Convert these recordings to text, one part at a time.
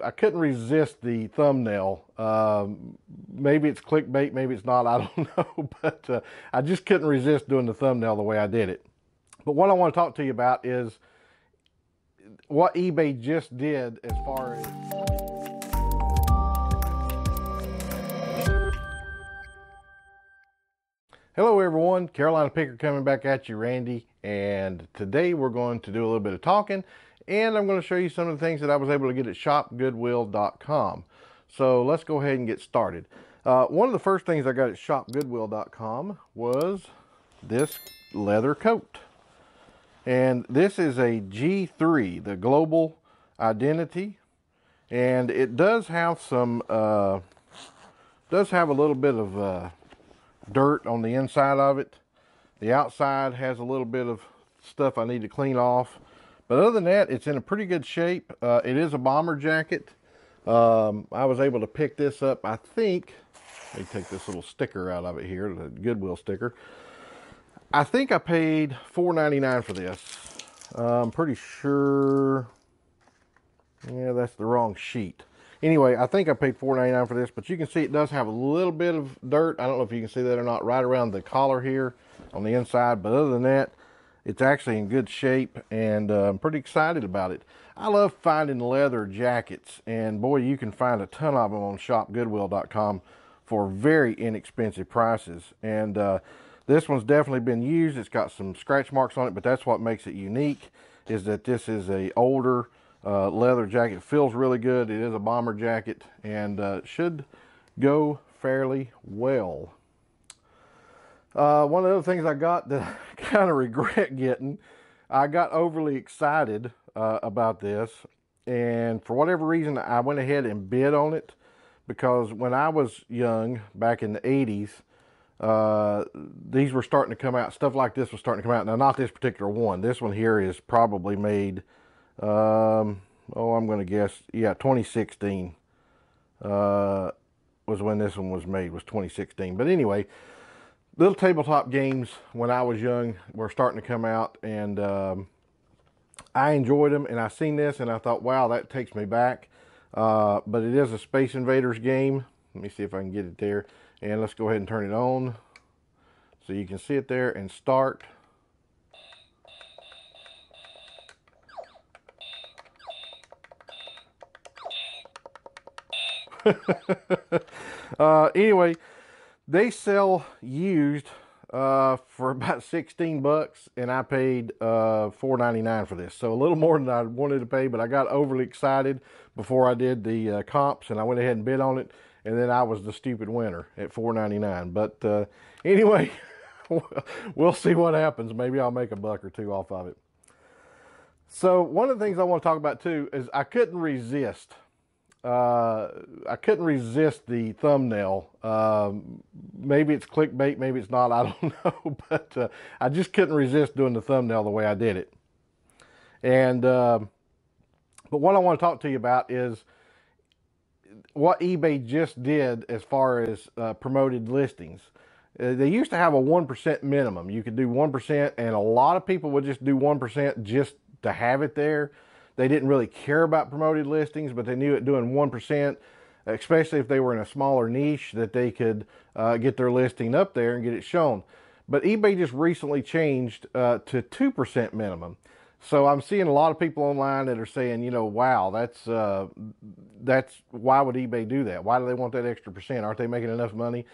I couldn't resist the thumbnail. Maybe it's clickbait, maybe it's not, I don't know, but I just couldn't resist doing the thumbnail the way I did it. But what I want to talk to you about is what eBay just did as far as... Hello everyone, Carolina Picker coming back at you, Randy, and today we're going to do a little bit of talking, and I'm going to show you some of the things that I was able to get at shopgoodwill.com. So let's go ahead and get started. One of the first things I got at shopgoodwill.com was this leather coat. And this is a G3, the Global Identity, and it does have some, a little bit of dirt on the inside of it. The outside has a little bit of stuff I need to clean off, but other than that, it's in a pretty good shape. It is a bomber jacket. I was able to pick this up, I think. Let me take this little sticker out of it here, the Goodwill sticker. I think I paid $4.99 for this. I'm pretty sure, yeah, that's the wrong sheet. Anyway, I think I paid $4.99 for this, but you can see it does have a little bit of dirt. I don't know if you can see that or not, right around the collar here on the inside. But other than that, it's actually in good shape, and I'm pretty excited about it. I love finding leather jackets, and boy, you can find a ton of them on shopgoodwill.com for very inexpensive prices. And this one's definitely been used. It's got some scratch marks on it, but that's what makes it unique, is that this is a older leather jacket. It feels really good. It is a bomber jacket, and should go fairly well. One of the other things I got that I kind of regret getting, I got overly excited about this, and for whatever reason I went ahead and bid on it, because when I was young, back in the 80s, these were starting to come out. Stuff like this was starting to come out. Now, not this particular one. This one here is probably made, I'm going to guess, yeah, 2016 was when this one was made, was 2016. But anyway, little tabletop games when I was young were starting to come out, and I enjoyed them, and I seen this and I thought, wow, that takes me back. But it is a Space Invaders game. Let me see if I can get it there. And let's go ahead and turn it on so you can see it there and start. Anyway, they sell used for about 16 bucks, and I paid $4.99 for this. So a little more than I wanted to pay, but I got overly excited before I did the comps, and I went ahead and bid on it, and then I was the stupid winner at $4.99. But anyway, we'll see what happens. Maybe I'll make a buck or two off of it. So one of the things I want to talk about too is I couldn't resist the thumbnail. Maybe it's clickbait, maybe it's not, I don't know, but I just couldn't resist doing the thumbnail the way I did it. And but what I want to talk to you about is what eBay just did as far as promoted listings. They used to have a 1% minimum. You could do 1%, and a lot of people would just do 1% just to have it there. They didn't really care about promoted listings, but they knew at doing 1%, especially if they were in a smaller niche, that they could get their listing up there and get it shown. But eBay just recently changed to 2% minimum. So I'm seeing a lot of people online that are saying, you know, wow, that's why would eBay do that? Why do they want that extra percent? Aren't they making enough money?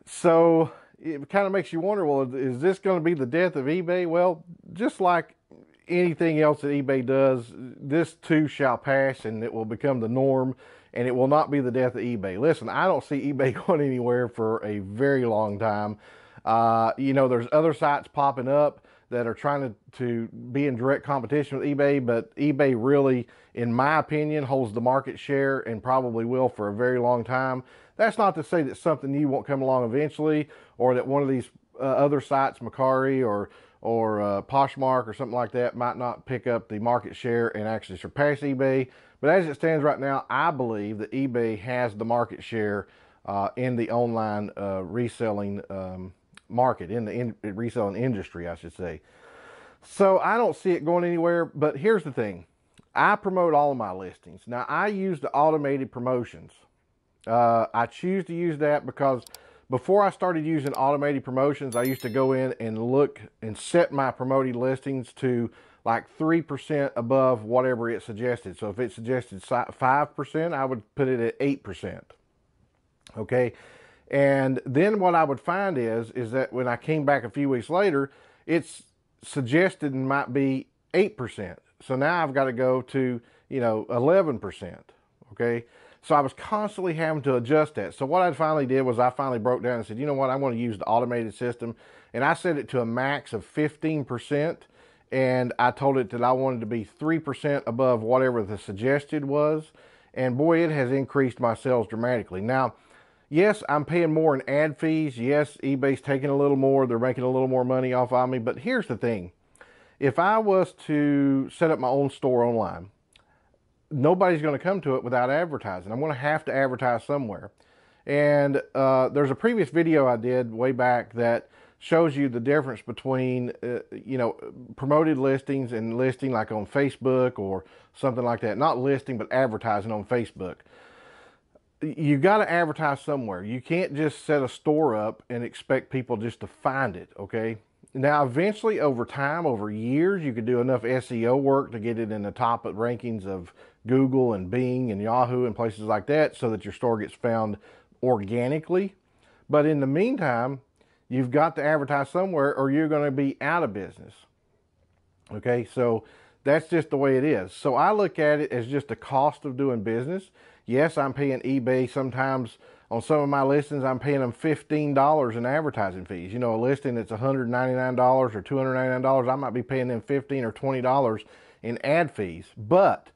So it kind of makes you wonder, well, is this going to be the death of eBay? Well, just like anything else that eBay does, this too shall pass, and it will become the norm, and it will not be the death of eBay. Listen, I don't see eBay going anywhere for a very long time. You know, there's other sites popping up that are trying to be in direct competition with eBay, but eBay really, in my opinion, holds the market share and probably will for a very long time. That's not to say that something new won't come along eventually, or that one of these other sites, Mercari or Poshmark or something like that, might not pick up the market share and actually surpass eBay. But as it stands right now, I believe that eBay has the market share in the online reselling market, in the reselling industry, I should say. So I don't see it going anywhere, but here's the thing. I promote all of my listings. Now, I use the automated promotions. I choose to use that because before I started using automated promotions, I used to go in and look and set my promoted listings to like 3% above whatever it suggested. So if it suggested 5%, I would put it at 8%. Okay. And then what I would find is that when I came back a few weeks later, it's suggested might be 8%. So now I've got to go to, 11%. Okay. So I was constantly having to adjust that. So what I finally did was I finally broke down and said, you know what, I'm going to use the automated system. And I set it to a max of 15%. And I told it that I wanted to be 3% above whatever the suggested was. And boy, it has increased my sales dramatically. Now, yes, I'm paying more in ad fees. Yes, eBay's taking a little more. They're making a little more money off of me. But here's the thing. If I was to set up my own store online, nobody's going to come to it without advertising. I'm going to have to advertise somewhere. And there's a previous video I did way back that shows you the difference between, promoted listings and listing like on Facebook or something like that. Not listing, but advertising on Facebook. You got to advertise somewhere. You can't just set a store up and expect people just to find it, okay? Now, eventually, over time, over years, you could do enough SEO work to get it in the top of rankings of Google and Bing and Yahoo and places like that so that your store gets found organically. But in the meantime, you've got to advertise somewhere or you're going to be out of business. Okay, so that's just the way it is. So I look at it as just the cost of doing business. Yes, I'm paying eBay sometimes. On some of my listings, I'm paying them $15 in advertising fees. A listing that's $199 or $299, I might be paying them $15 or $20 in ad fees. But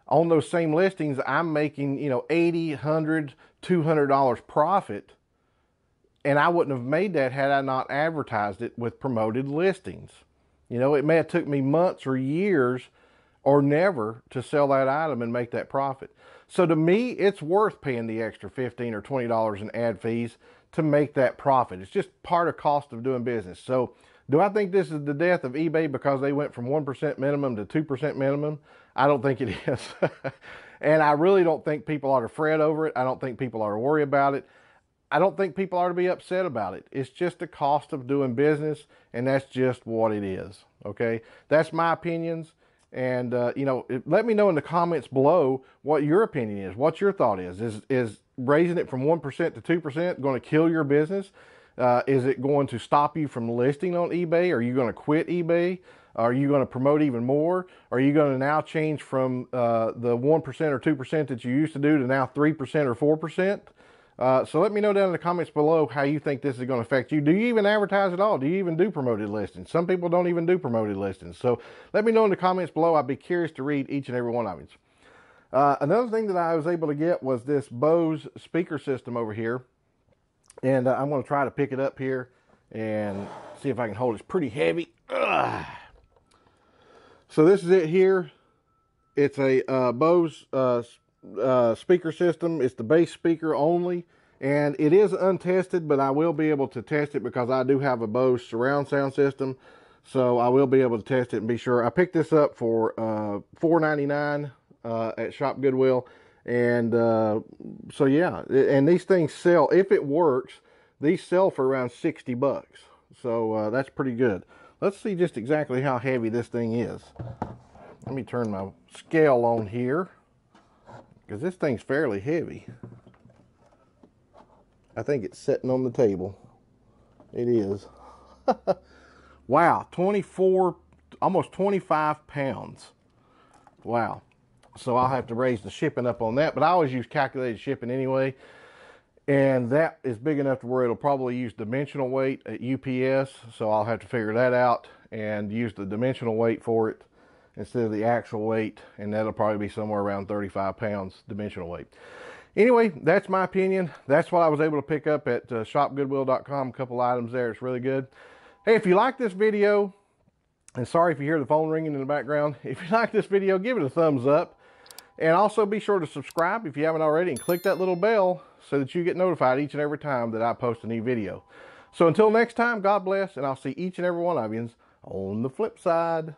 on those same listings, I'm making, $80, $100, $200 profit. And I wouldn't have made that had I not advertised it with promoted listings. It may have took me months or years or never to sell that item and make that profit. So to me, it's worth paying the extra $15 or $20 in ad fees to make that profit. It's just part of cost of doing business. So do I think this is the death of eBay because they went from 1% minimum to 2% minimum? I don't think it is. And I really don't think people ought to fret over it. I don't think people ought to worry about it. I don't think people ought to be upset about it. It's just the cost of doing business, and that's just what it is, okay? That's my opinions. And, let me know in the comments below what your opinion is, what your thought is. Is raising it from 1% to 2% going to kill your business? Is it going to stop you from listing on eBay? Are you going to quit eBay? Are you going to promote even more? Are you going to now change from the 1% or 2% that you used to do to now 3% or 4%? So let me know down in the comments below how you think this is going to affect you. Do you even advertise at all? Do you even do promoted listings? Some people don't even do promoted listings. So let me know in the comments below. I'd be curious to read each and every one of you. Another thing that I was able to get was this Bose speaker system over here. And I'm going to try to pick it up here and see if I can hold it. It's pretty heavy. Ugh. So this is it here. It's a Bose speaker system. It's the bass speaker only, and it is untested, but I will be able to test it because I do have a Bose surround sound system, so I will be able to test it and be sure. I picked this up for $4.99 at Shop Goodwill, and so yeah, and these things sell, if it works, these sell for around 60 bucks, so that's pretty good. Let's see just exactly how heavy this thing is. Let me turn my scale on here, because this thing's fairly heavy. I think it's sitting on the table. It is. Wow, 24, almost 25 pounds. Wow. So I'll have to raise the shipping up on that, but I always use calculated shipping anyway. And that is big enough to where it'll probably use dimensional weight at UPS. So I'll have to figure that out and use the dimensional weight for it instead of the actual weight, and that'll probably be somewhere around 35 pounds dimensional weight. Anyway, that's my opinion. That's what I was able to pick up at shopgoodwill.com. A couple items there. It's really good. Hey, if you like this video, and sorry if you hear the phone ringing in the background, if you like this video, give it a thumbs up. And also be sure to subscribe if you haven't already, and click that little bell so that you get notified each and every time that I post a new video. So until next time, God bless, and I'll see each and every one of you on the flip side.